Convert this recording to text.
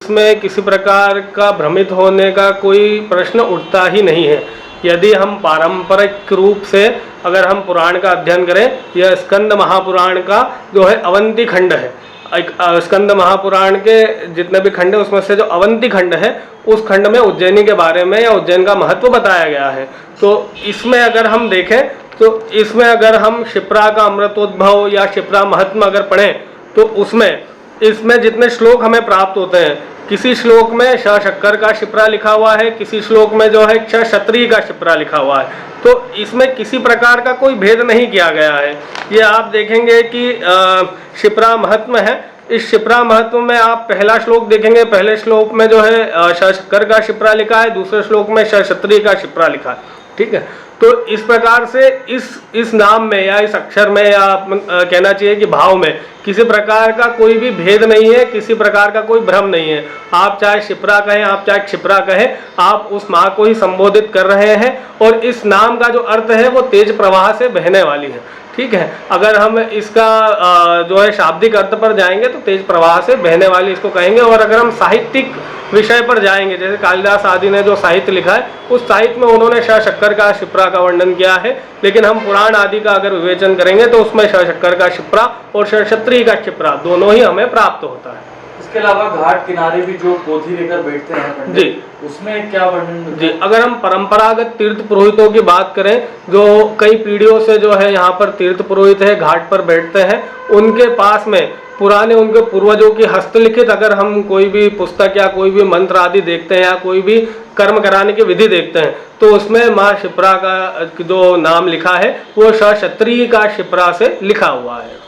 इसमें किसी प्रकार का भ्रमित होने का कोई प्रश्न उठता ही नहीं है। यदि हम पारंपरिक रूप से अगर हम पुराण का अध्ययन करें, यह स्कंद महापुराण का जो है अवंती खंड है। स्कंद महापुराण के जितने भी खंड है उसमें से जो अवंती खंड है, उस खंड में उज्जैनी के बारे में या उज्जैन का महत्व बताया गया है। तो इसमें अगर हम देखें तो इसमें अगर हम क्षिप्रा का अमृतोद्भव या क्षिप्रा महात्म्य अगर पढ़ें तो इसमें जितने श्लोक हमें प्राप्त होते हैं, किसी श्लोक में शक्कर का क्षिप्रा लिखा हुआ है, किसी श्लोक में जो है क्षत्रिय का क्षिप्रा लिखा हुआ है। तो इसमें किसी प्रकार का कोई भेद नहीं किया गया है। ये आप देखेंगे कि क्षिप्रा महात्म्य है। इस क्षिप्रा महत्व में आप पहला श्लोक देखेंगे, पहले श्लोक में जो है शक्कर का क्षिप्रा लिखा है, दूसरे श्लोक में क्षत्रिय का क्षिप्रा लिखा है। ठीक है, तो इस प्रकार से इस नाम में या इस अक्षर में या कहना चाहिए कि भाव में किसी प्रकार का कोई भी भेद नहीं है, किसी प्रकार का कोई भ्रम नहीं है। आप चाहे क्षिप्रा कहें, आप चाहे क्षिप्रा कहें, आप उस माँ को ही संबोधित कर रहे हैं। और इस नाम का जो अर्थ है वो तेज प्रवाह से बहने वाली है। ठीक है, अगर हम इसका जो है शाब्दिक अर्थ पर जाएंगे तो तेज प्रवाह से बहने वाली इसको कहेंगे। और अगर हम साहित्यिक विषय पर जाएंगे, जैसे कालिदास आदि ने जो साहित्य लिखा है, उस साहित्य में उन्होंने शक्कर का क्षिप्रा का वर्णन किया है। लेकिन हम पुराण आदि का अगर विवेचन करेंगे तो उसमें शक्कर का क्षिप्रा और क्षत्रिय का क्षिप्रा दोनों ही हमें प्राप्त होता है। इसके अलावा घाट किनारे भी जो पोथी लेकर बैठते हैं जी, उसमें क्या वर्णन जी? अगर हम परंपरागत तीर्थ पुरोहितों की बात करें, जो कई पीढ़ियों से जो है यहाँ पर तीर्थ पुरोहित है, घाट पर बैठते हैं, उनके पास में पुराने उनके पूर्वजों की हस्तलिखित अगर हम कोई भी पुस्तक या कोई भी मंत्र आदि देखते हैं या कोई भी कर्म कराने की विधि देखते हैं, तो उसमें माँ क्षिप्रा का जो नाम लिखा है वो क्षत्रिय का क्षिप्रा से लिखा हुआ है।